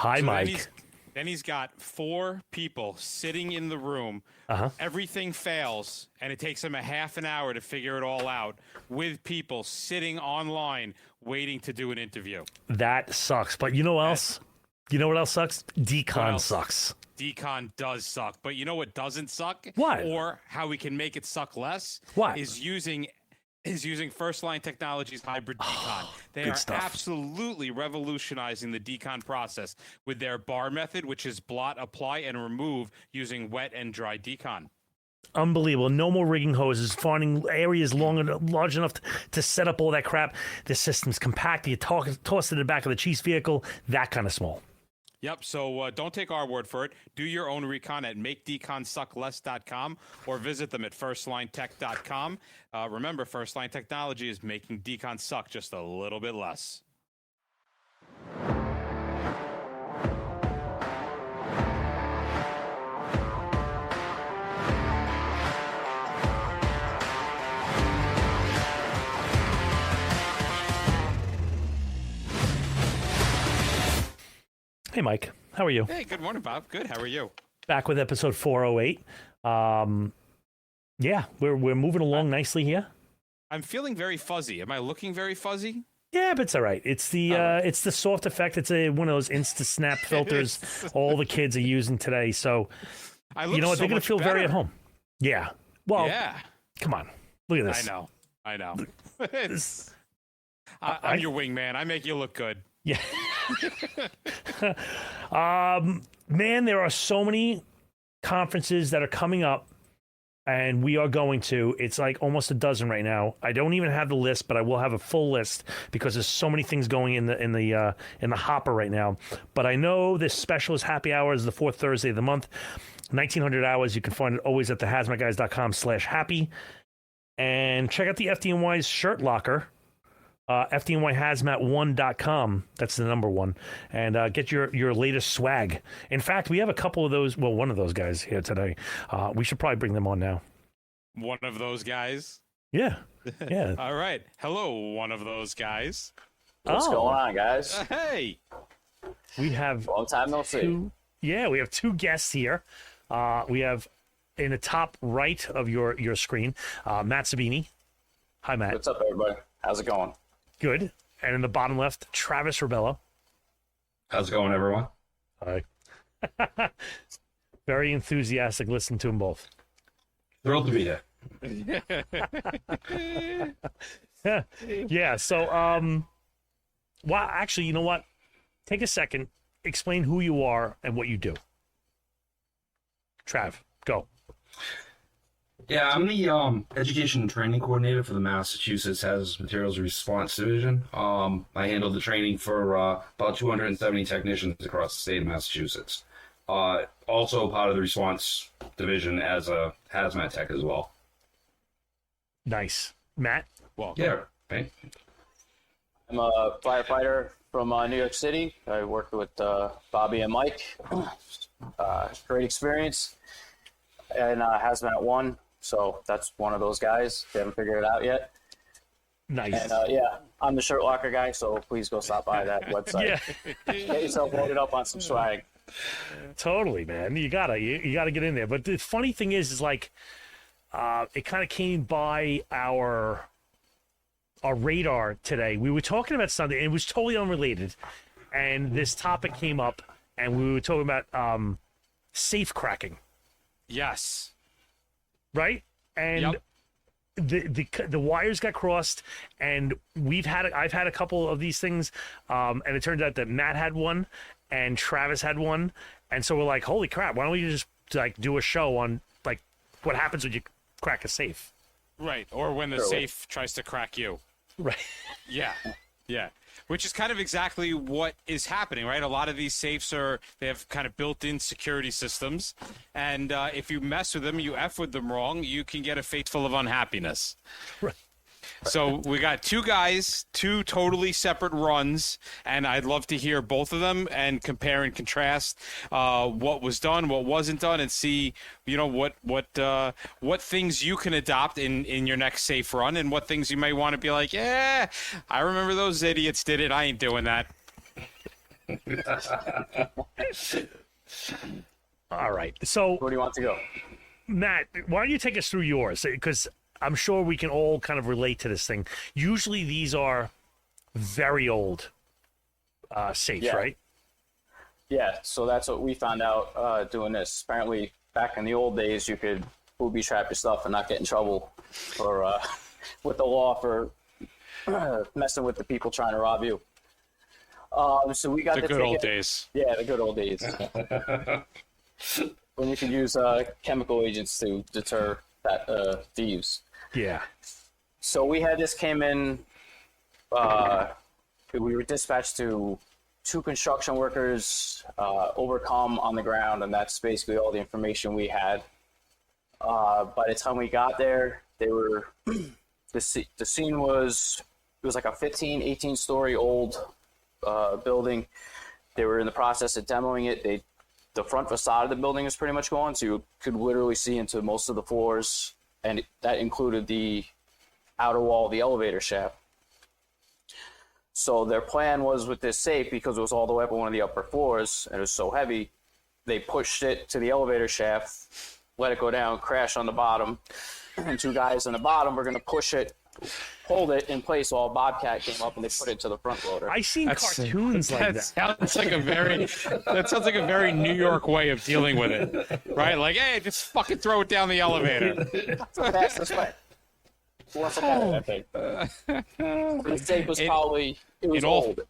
Hi, So Mike. then he's got 4 people sitting in the room. Everything fails, and it takes him a half an hour to figure it all out with people sitting online waiting to do an interview. That sucks. But you know what else? You know what else sucks? Decon else? sucks. Decon does suck, but you know what doesn't suck? What? Or how we can make it suck less? What? Is using First Line Technologies hybrid decon. They good are stuff. absolutely revolutionizing the decon process with their bar method, which is blot, apply, and remove using wet and dry decon. Unbelievable. No more rigging hoses, finding areas large enough to set up all that crap. The system's compact. You toss it in the back of the Chiefs vehicle, that kind of small. Yep, so don't take our word for it. Do your own recon at makedeconsuckless.com or visit them at firstlinetech.com. Remember, First Line Technology is making decon suck just a little bit less. Hey, Mike. How are you? Hey, good morning, Bob. Good. How are you? Back with episode 408. Yeah, we're moving along nicely here. I'm feeling very fuzzy. Am I looking very fuzzy? Yeah, but it's all right. It's the soft effect. It's one of those Insta Snap filters all the kids are using today. So you know what? They're going to feel very at home. Yeah. Well, yeah. Come on. Look at this. I know. I'm your wingman. I make you look good. Yeah. Man, there are so many conferences that are coming up, and we are going to. It's like almost a dozen right now. I don't even have the list, but I will have a full list because there's so many things going in the hopper right now. But I know this special is happy hour is the 4th Thursday of the month, 1900 hours. You can find it always at thehazmatguys.com/happy, and check out the FDNY's shirt locker. FDNYHazmat1.com. That's the number 1. And get your latest swag. In fact, we have a couple of those. Well, one of those guys here today. We should probably bring them on now. One of those guys? Yeah. Yeah. All right. Hello, one of those guys. What's going on, guys? Hey. We have long time no see. Yeah, we have 2 guests here. We have in the top right of your screen, Matt Sabini. Hi, Matt. What's up, everybody? How's it going? Good. And in the bottom left, Travis Rubello. How's it going, everyone? Hi. Very enthusiastic. Listen to them both. Thrilled to be here. Yeah. So, well, actually, you know what? Take a second. Explain who you are and what you do. Trav, go. Yeah, I'm the education and training coordinator for the Massachusetts Hazardous Materials Response Division. I handle the training for about 270 technicians across the state of Massachusetts. Also part of the response division as a hazmat tech as well. Nice. Matt? Well, yeah, right. I'm a firefighter from New York City. I worked with Bobby and Mike. Great experience. And Hazmat 1. So that's one of those guys. They haven't figured it out yet. Nice. And yeah, I'm the shirt locker guy, so please go stop by that website. Get yourself loaded up on some swag. Totally, man. You gotta get in there. But the funny thing is like, it kind of came by our radar today. We were talking about something, and it was totally unrelated. And this topic came up, and we were talking about safe cracking. Yes. Right? And the wires got crossed, and I've had a couple of these things, and it turned out that Matt had one and Travis had one, and so we're like, holy crap, why don't we just like do a show on like what happens when you crack a safe? Right. Or when the safe tries to crack you. Right. Yeah. Which is kind of exactly what is happening, right? A lot of these safes they have kind of built-in security systems, and if you mess with them, you F with them wrong, you can get a fate full of unhappiness. Right. So we got 2 guys, 2 totally separate runs, and I'd love to hear both of them and compare and contrast what was done, what wasn't done, and see, you know, what things you can adopt in your next safe run, and what things you may want to be like, yeah, I remember those idiots did it. I ain't doing that. All right. So, Where do you want to go? Matt, why don't you take us through yours? Because I'm sure we can all kind of relate to this thing. Usually these are very old safes, Yeah. right? Yeah, so that's what we found out doing this. Apparently, back in the old days, you could booby trap your stuff and not get in trouble for with the law for messing with the people trying to rob you. So we got The to good take old it- days. Yeah, the good old days. When you can use chemical agents to deter thieves. Yeah. So we had this came in. We were dispatched to 2 construction workers, overcome on the ground, and that's basically all the information we had. By the time we got there, they were the scene was like a 18 story old building. They were in the process of demoing it. The front facade of the building is pretty much gone, so you could literally see into most of the floors, and that included the outer wall of the elevator shaft. So their plan was with this safe, because it was all the way up on one of the upper floors and it was so heavy, they pushed it to the elevator shaft, let it go down, crash on the bottom, and 2 guys on the bottom were going to push it, hold it in place while a Bobcat came up and they put it to the front loader. I seen cartoons like that. Sounds like a very New York way of dealing with it, right? Like, hey, just fucking throw it down the elevator. Fastest way. What's the matter, I think? The safe was probably, it was old.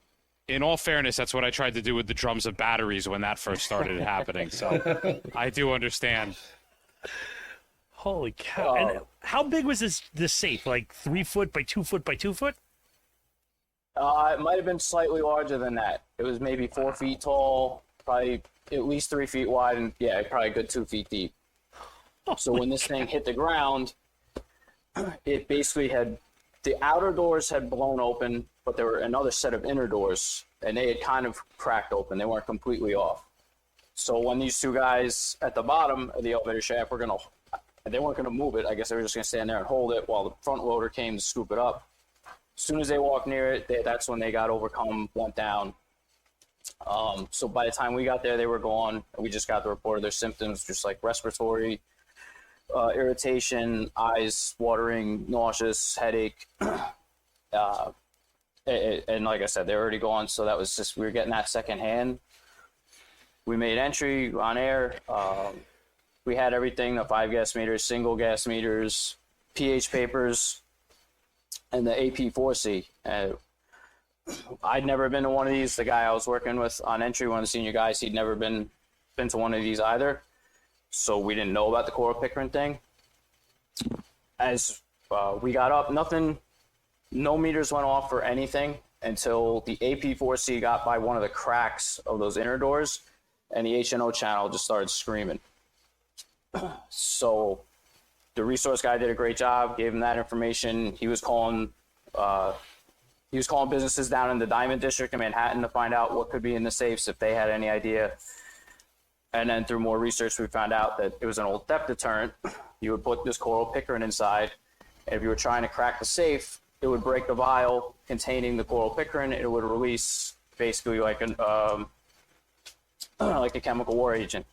In all fairness, that's what I tried to do with the drums of batteries when that first started happening. So I do understand. Holy cow. And how big was this safe? Like 3 foot by 2 foot by 2 foot? It might have been slightly larger than that. It was maybe 4 feet tall, probably at least 3 feet wide, and yeah, probably a good 2 feet deep. So when this thing hit the ground, it basically had, the outer doors had blown open, but there were another set of inner doors, and they had kind of cracked open. They weren't completely off. So when these 2 guys at the bottom of the elevator shaft they weren't going to move it. I guess they were just going to stand there and hold it while the front loader came to scoop it up. As soon as they walked near it, that's when they got overcome, went down. So by the time we got there, they were gone. We just got the report of their symptoms, just like respiratory irritation, eyes watering, nauseous, headache. And like I said, they're already gone. So that was just, we were getting that secondhand. We made entry on air. We had everything, the 5 gas meters, single gas meters, pH papers, and the AP4C. I'd never been to one of these. The guy I was working with on entry, one of the senior guys, he'd never been to one of these either. So we didn't know about the coral pickering thing. As we got up, no meters went off for anything until the AP4C got by one of the cracks of those inner doors, and the HNO channel just started screaming. So the resource guy did a great job, gave him that information. He was calling businesses down in the Diamond District in Manhattan to find out what could be in the safes if they had any idea. And then through more research, we found out that it was an old theft deterrent. You would put this coral pickering inside, and if you were trying to crack the safe, it would break the vial containing the coral pickering. It would release basically like a chemical war agent.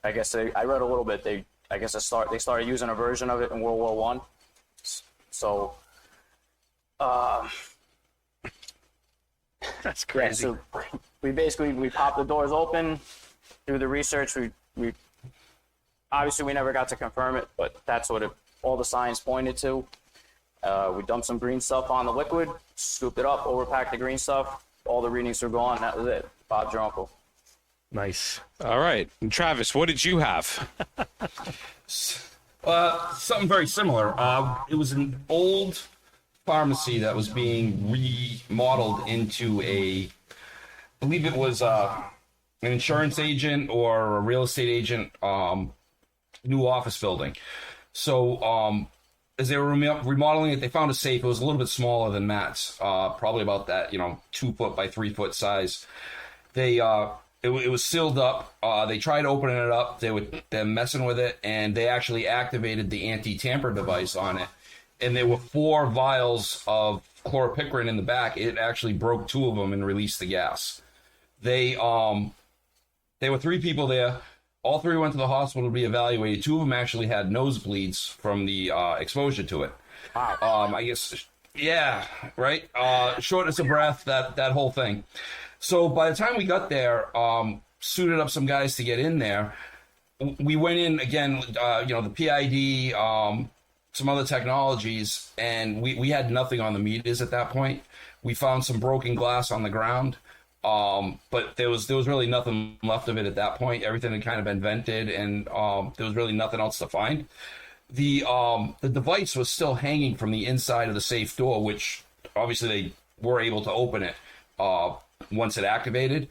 I guess I read a little bit. They started using a version of it in World War I. So, That's crazy. yeah, so we popped the doors open. Through the research, we obviously we never got to confirm it, but that's what all the signs pointed to. We dumped some green stuff on the liquid, scooped it up, overpacked the green stuff. All the readings were gone. That was it. Bob's your uncle. Nice. All right. And Travis, what did you have? Something very similar. It was an old pharmacy that was being remodeled into I believe it was an insurance agent or a real estate agent, new office building. So as they were remodeling it, they found a safe. It was a little bit smaller than Matt's, probably about that 2 foot by 3 foot size. It was sealed up. They tried opening it up. They're messing with it, and they actually activated the anti-tamper device on it. And there were 4 vials of chlorpicrin in the back. It actually broke 2 of them and released the gas. They were 3 people there. All 3 went to the hospital to be evaluated. 2 of them actually had nosebleeds from the exposure to it. Wow. I guess, yeah, right. Shortness of breath, that whole thing. So by the time we got there, suited up some guys to get in there. We went in again, the PID, some other technologies, and we had nothing on the meters at that point. We found some broken glass on the ground, but there was really nothing left of it at that point. Everything had kind of been vented, and there was really nothing else to find. The device was still hanging from the inside of the safe door, which obviously they were able to open it once it activated.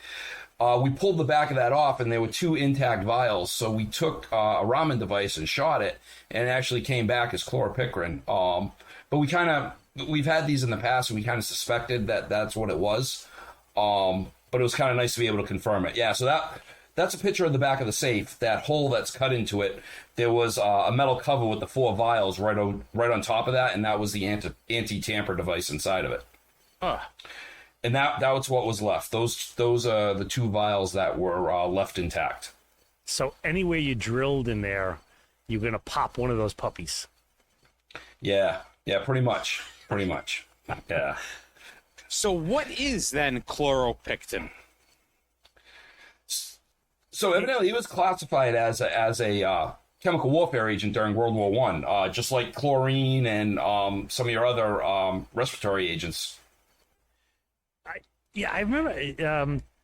We pulled the back of that off, and there were 2 intact vials. So we took a Raman device and shot it, and it actually came back as chlorpicrin. But we've had these in the past, and we kind of suspected that that's what it was. But it was kind of nice to be able to confirm it. Yeah, so that's a picture of the back of the safe. That hole that's cut into it, there was a metal cover with the 4 vials right on top of that, and that was the anti-tamper device inside of it. Huh. And that was what was left. Those are the 2 vials that were left intact. So anywhere you drilled in there, you're gonna pop one of those puppies. Yeah, pretty much. Yeah. So what is then chloropictin? So evidently, it was classified as a chemical warfare agent during World War I, just like chlorine and some of your other respiratory agents. Yeah, I remember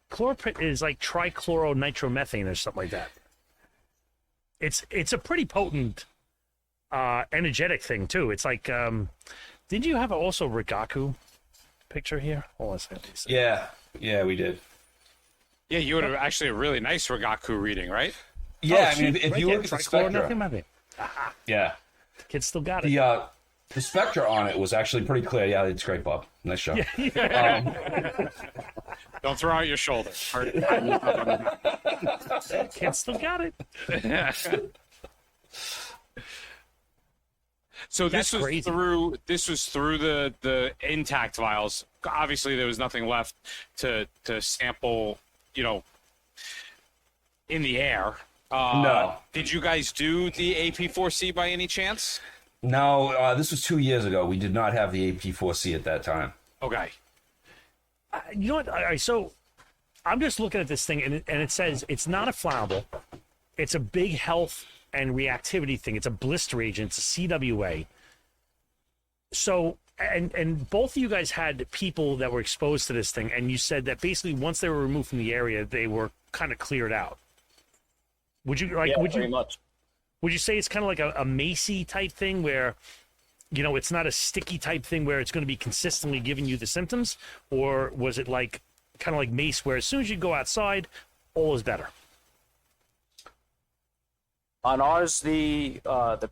chloropicrin is like trichloronitromethane or something like that. It's a pretty potent energetic thing too. It's like did you have also Rigaku picture here? Hold on a second. Yeah, we did. Yeah, you would have actually a really nice Rigaku reading, right? Yeah, I mean, if you look at the spectra, yeah, the kid still got it. The spectra on it was actually pretty clear. Yeah, it's great, Bob. Nice job. Don't throw out your shoulder. Kid still got it. So That's this was crazy. through the intact vials. Obviously, there was nothing left to sample, in the air. No. Did you guys do the AP4C by any chance? No, this was 2 years ago. We did not have the AP4C at that time. Okay. You know what? So I'm just looking at this thing, and it says it's not a flammable. It's a big health and reactivity thing. It's a blister agent. It's a CWA. So, and both of you guys had people that were exposed to this thing, and you said that basically once they were removed from the area, they were kind of cleared out. Would you like? Yeah, would you? pretty much. Would you say it's kind of like a Macy type thing where, it's not a sticky type thing where it's going to be consistently giving you the symptoms? Or was it like kind of like Mace where as soon as you go outside, all is better? On ours, the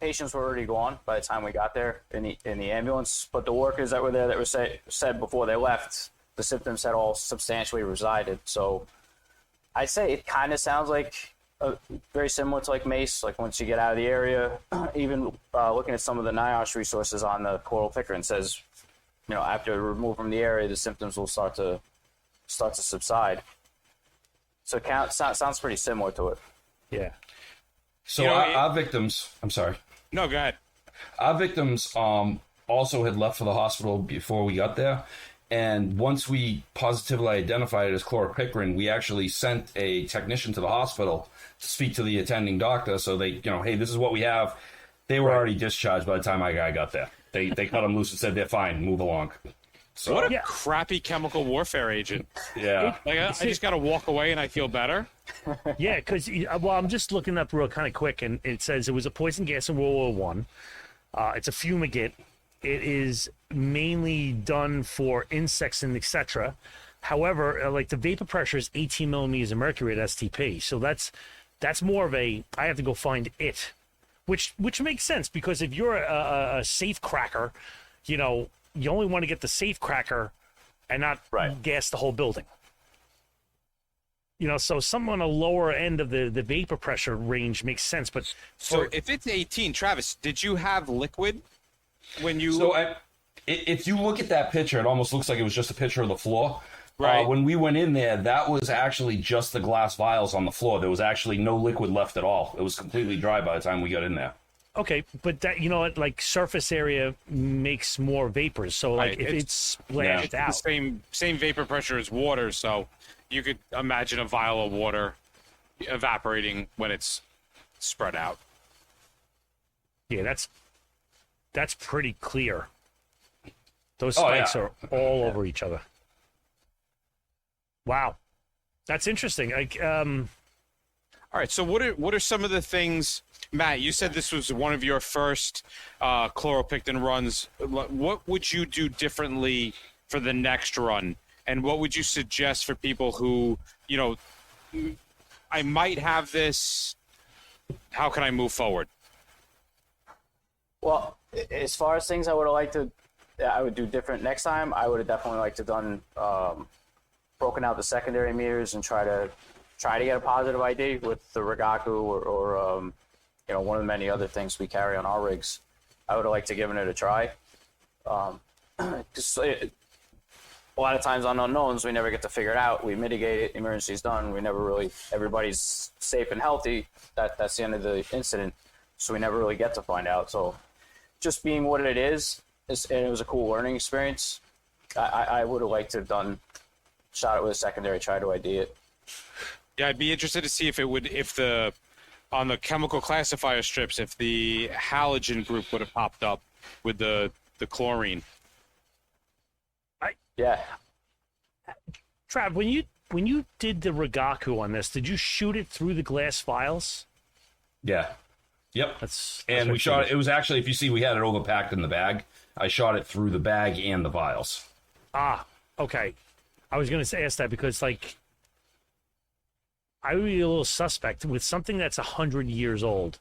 patients were already gone by the time we got there in the ambulance. But the workers that were there that were said before they left, the symptoms had all substantially resided. So I'd say it kind of sounds like very similar to like Mace. Like once you get out of the area, even looking at some of the NIOSH resources on the chloropicrin says, after removed from the area, the symptoms will start to subside. So it sounds pretty similar to it. Yeah. So our victims, I'm sorry. No, go ahead. Our victims also had left for the hospital before we got there. And once we positively identified it as chlorpicrin, we actually sent a technician to the hospital to speak to the attending doctor. So they, hey, this is what we have. They were already discharged by the time my guy got there. They cut them loose and said, they're fine, move along. So, What a crappy chemical warfare agent. yeah. Like, I just got to walk away and I feel better. Yeah, because, I'm just looking up real kind of quick, and it says it was a poison gas in World War I. It's a fumigant. It is mainly done for insects and etc. However, like the vapor pressure is 18 millimeters of mercury at STP. So that's more of I have to go find it, which makes sense because if you're a safe cracker, you only want to get the safe cracker and not gas the whole building. So some on a lower end of the vapor pressure range makes sense. But So if it's 18, Travis, did you have liquid when you... So if you look at that picture, it almost looks like it was just a picture of the floor. Right. When we went in there, that was actually just the glass vials on the floor. There was actually no liquid left at all. It was completely dry by the time we got in there. Okay, but that, you know what, like surface area makes more vapors. So like Right, if it's splashed The out. same vapor pressure as water, so you could imagine a vial of water evaporating when it's spread out. Yeah, that's pretty clear. Those Oh, yeah. spikes are all over each other. Wow. That's interesting. Like All right, so what are some of the things, Matt? You said this was one of your first chloropictin runs. What would you do differently for the next run, and what would you suggest for people who, you know, I might have this? How can I move forward? Well, as far as things I would do different next time, I would have definitely liked to done broken out the secondary meters and try to get a positive ID with the Rigaku or you know, one of the many other things we carry on our rigs. I would have liked to given it a try. Just a lot of times on unknowns, we never get to figure it out. We mitigate it. Emergency's done. We never really. Everybody's safe and healthy. That's the end of the incident. So we never really get to find out. So just being what it is and it was a cool learning experience. I would have liked to have shot it with a secondary, try to ID it. Yeah, I'd be interested to see on the chemical classifier strips, if the halogen group would have popped up with the chlorine. Yeah. Trav, when you did the Rigaku on this, did you shoot it through the glass vials? Yeah. Yep. That's And what we I shot it. figured. It was actually, if you see, we had it overpacked in the bag. I shot it through the bag and the vials. Ah, okay. I was going to ask that because, like, I would be a little suspect with something that's 100 years old.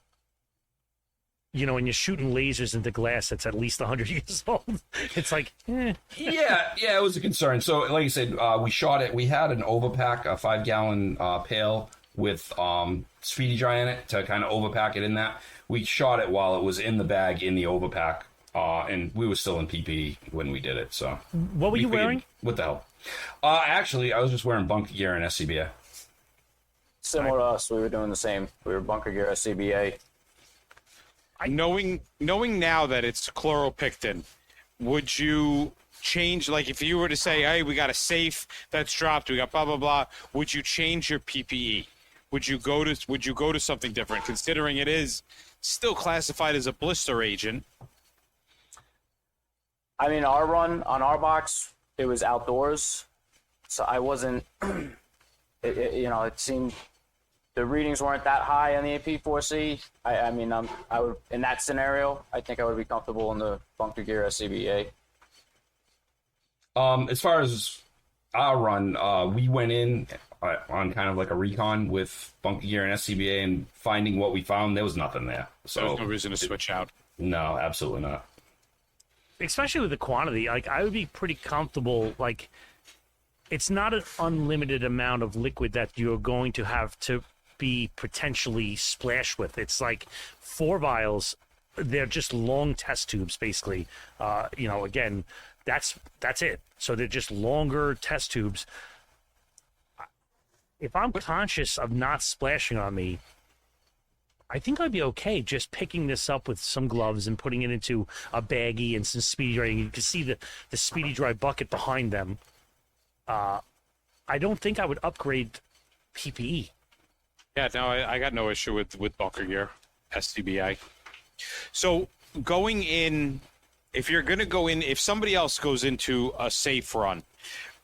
You know, when you're shooting lasers into glass that's at least 100 years old, it's like, Yeah, it was a concern. So, like I said, we shot it. We had an overpack, a 5-gallon pail with Speedy Dry in it to kind of overpack it in that. We shot it while it was in the bag in the overpack, and we were still in PPE when we did it. So, what were you figured, wearing? What the hell? Actually, I was just wearing bunker gear and SCBA. Similar to us, we were doing the same. We were bunker gear SCBA. Knowing now that it's chloropictin, would you change, like if you were to say, hey, we got a safe that's dropped, we got blah blah blah, would you change your PPE? Would you go to something different, considering it is still classified as a blister agent? I mean, our run on our box, it was outdoors, so I wasn't. It seemed the readings weren't that high on the AP4C. I mean, I would, in that scenario, I think I would be comfortable in the bunker gear SCBA. As far as our run, we went in on kind of like a recon with bunker gear and SCBA, and finding what we found, there was nothing there. So There's no reason to switch out. No, absolutely not. Especially with the quantity, like I would be pretty comfortable. Like, it's not an unlimited amount of liquid that you're going to have to be potentially splashed with. It's like 4 vials. They're just long test tubes, basically. Again, that's it. So they're just longer test tubes. If I'm conscious of not splashing on me, I think I'd be okay just picking this up with some gloves and putting it into a baggie and some Speedy Dry. You can see the Speedy Dry bucket behind them. I don't think I would upgrade PPE. Yeah, no, I got no issue with bunker gear, SCBA. So going in, if you're going to go in, if somebody else goes into a safe run,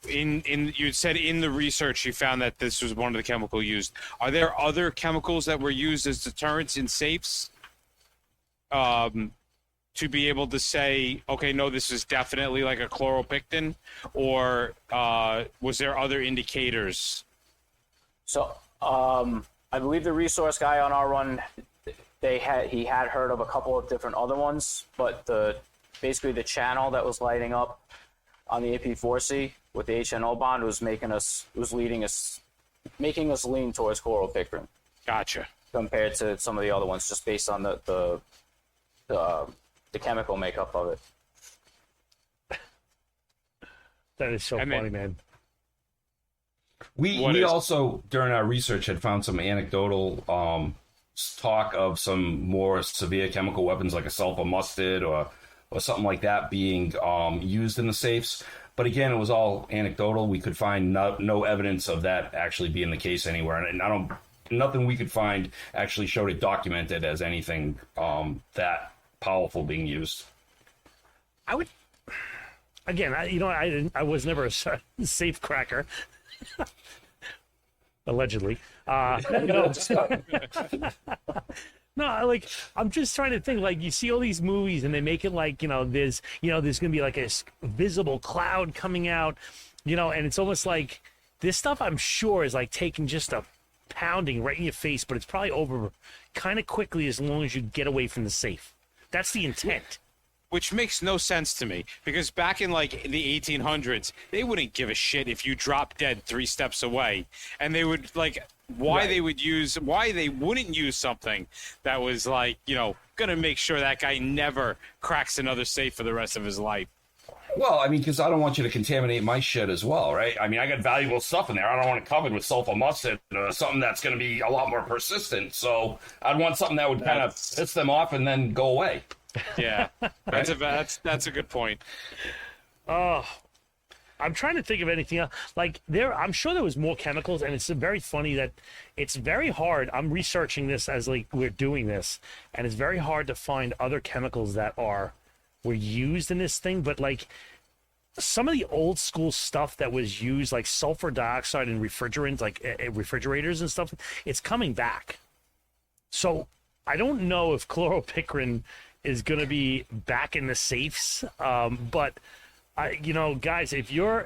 you said in the research you found that this was one of the chemicals used. Are there other chemicals that were used as deterrents in safes? To be able to say, okay, no, this is definitely like a chloropictin, or was there other indicators? So I believe the resource guy on our run, he had heard of a couple of different other ones, but basically the channel that was lighting up on the AP4C with the HNO bond was making us lean towards chloropicrin. Gotcha. Compared to some of the other ones, just based on the chemical makeup of it. That is so And then- funny, man. We also, during our research, had found some anecdotal talk of some more severe chemical weapons like a sulfur mustard or something like that being used in the safes. But again, it was all anecdotal. We could find no evidence of that actually being the case anywhere. And nothing we could find actually showed it documented as anything that powerful being used. I would, again, I was never a safe cracker. Allegedly. No, like, I'm just trying to think, like, you see all these movies and they make it like, there's going to be like a visible cloud coming out, and it's almost like this stuff, I'm sure, is like taking just a pounding right in your face, but it's probably over kind of quickly as long as you get away from the safe. That's the intent. Which makes no sense to me, because back in like the 1800s, they wouldn't give a shit if you dropped dead 3 steps away, and they would like why they wouldn't use something that was like gonna make sure that guy never cracks another safe for the rest of his life. Well, I mean, because I don't want you to contaminate my shit as well, right? I mean, I got valuable stuff in there. I don't want it covered with sulfur mustard or something that's going to be a lot more persistent. So I'd want something that would kind of piss them off and then go away. Yeah, that's a good point. Oh, I'm trying to think of anything else. Like I'm sure there was more chemicals, and it's very funny that it's very hard. I'm researching this as like we're doing this, and it's very hard to find other chemicals that were used in this thing. But like some of the old school stuff that was used, like sulfur dioxide and refrigerants, like refrigerators and stuff, it's coming back. So I don't know if chloropicrin is going to be back in the safes. But guys, if you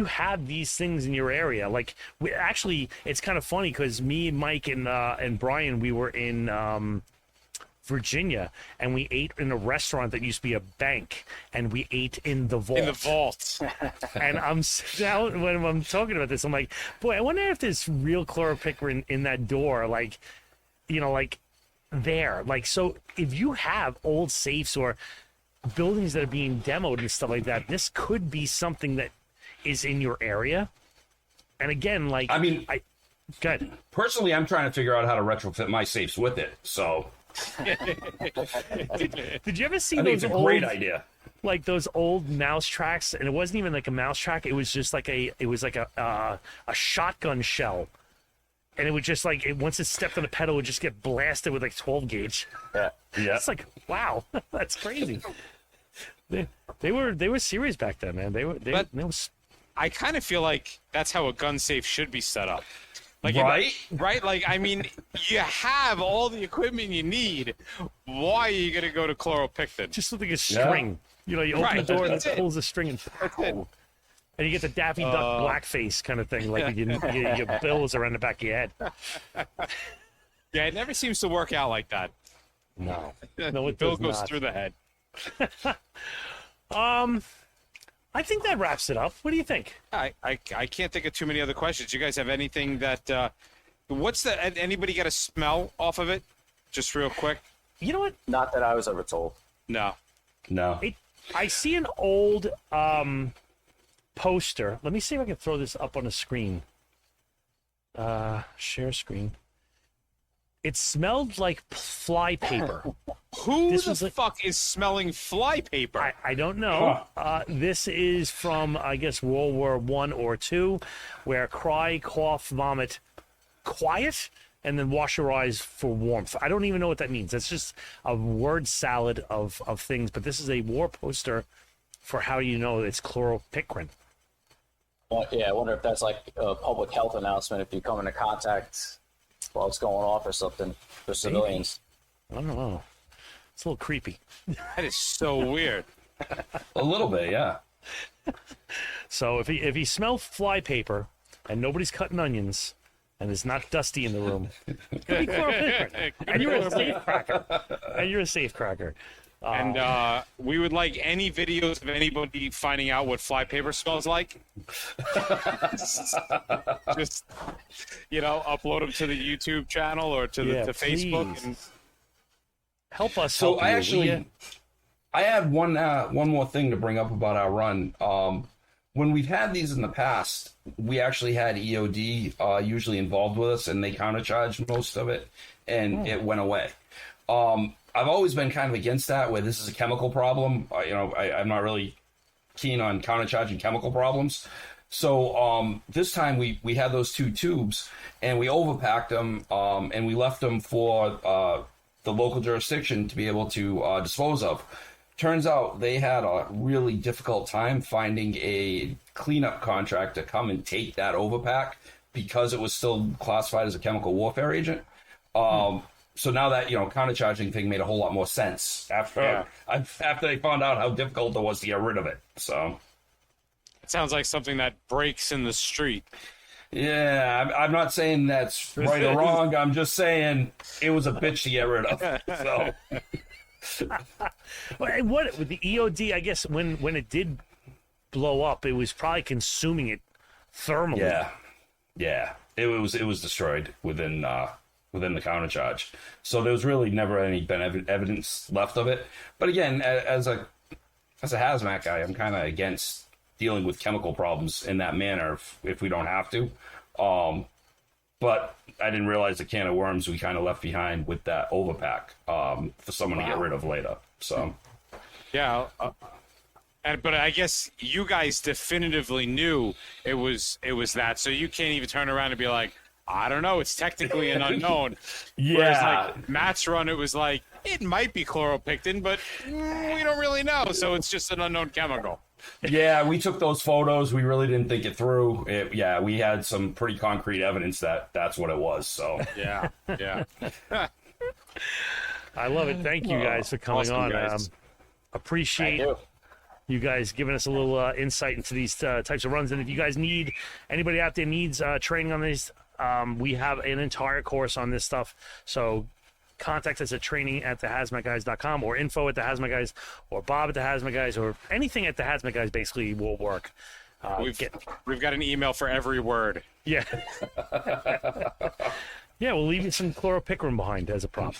have these things in your area, like it's kind of funny because me, Mike, and Brian, we were in Virginia, and we ate in a restaurant that used to be a bank, and we ate in the vault. In the vault. And now when I'm talking about this, I'm like, boy, I wonder if there's real chloropicrin in that door, like there. Like, so if you have old safes or buildings that are being demoed and stuff like that, this could be something that is in your area. And again, like, I mean, good. Personally, I'm trying to figure out how to retrofit my safes with it. So, did you ever see I think those it's a great idea? Like those old mouse tracks, and it wasn't even like a mouse track. It was just like a shotgun shell. And it would just like once it stepped on the pedal, it would just get blasted with like 12 gauge. Yeah. It's like, wow, that's crazy. They were serious back then, man. They was. I kind of feel like that's how a gun safe should be set up. Like, right? Right? Like, I mean, you have all the equipment you need. Why are you going to go to chloropicrin? Just like a string. You open the door and it pulls the string and pow. And you get the Daffy Duck blackface kind of thing, like your bills around the back of your head. Yeah, it never seems to work out like that. No, it Bill does goes not. through the head. I think that wraps it up. What do you think? I can't think of too many other questions. You guys have anything that? Anybody get a smell off of it? Just real quick. You know what? Not that I was ever told. No. I see an old poster. Let me see if I can throw this up on the screen. Share screen. It smelled like fly paper. Who the fuck is smelling fly paper? I don't know. This is from, I guess, World War I or II, where cry, cough, vomit, quiet, and then wash your eyes for warmth. I don't even know what that means. It's just a word salad of things. But this is a war poster for how you know it's chloropicrin. Well, yeah, I wonder if that's like a public health announcement if you come into contact while it's going off or something for civilians. I don't know. It's a little creepy. That is so weird. A little bit, yeah. So if he smells fly paper and nobody's cutting onions and it's not dusty in the room, it could be chloropicrin. And you're a safe cracker. And we would like any videos of anybody finding out what fly paper smells like. Just, upload them to the YouTube channel or to Facebook. And help us. So help I had one more thing to bring up about our run. when we've had these in the past, we actually had EOD usually involved with us, and they countercharged most of it, and it went away. I've always been kind of against that, where this is a chemical problem. I'm not really keen on countercharging chemical problems. So this time we had those 2 tubes, and we overpacked them, and we left them for the local jurisdiction to be able to dispose of. Turns out they had a really difficult time finding a cleanup contract to come and take that overpack because it was still classified as a chemical warfare agent. So now that, countercharging thing made a whole lot more sense after they found out how difficult it was to get rid of it. So It sounds like something that breaks in the street. yeah, I'm not saying that's right or wrong. I'm just saying it was a bitch to get rid of. So What with the EOD? I guess when it did blow up, it was probably consuming it thermally. yeah, it was destroyed within the countercharge. So there was really never any evidence left of it. But again, as a hazmat guy, I'm kind of against dealing with chemical problems in that manner if we don't have to. But I didn't realize the can of worms we kind of left behind with that overpack for someone to get rid of later. So Yeah. But I guess you guys definitively knew it was that, so you can't even turn around and be like, I don't know, it's technically an unknown. yeah, Whereas like Matt's run, it was like, it might be chloropictin, but we don't really know, so it's just an unknown chemical. yeah, we took those photos. We really didn't think it through. We had some pretty concrete evidence that that's what it was. So Yeah. I love it. Thank you guys for coming Awesome, on. guys. Appreciate Thank you. you guys giving us a little insight into these types of runs. And if you guys need, anybody out there needs training on these, we have an entire course on this stuff. So contact us at training@thehazmatguys.com or info@thehazmatguys or bob@thehazmatguys or anything at the Hazmat Guys basically will work. We've got an email for every word. Yeah. Yeah, we'll leave you some chloropicrin behind as a prop.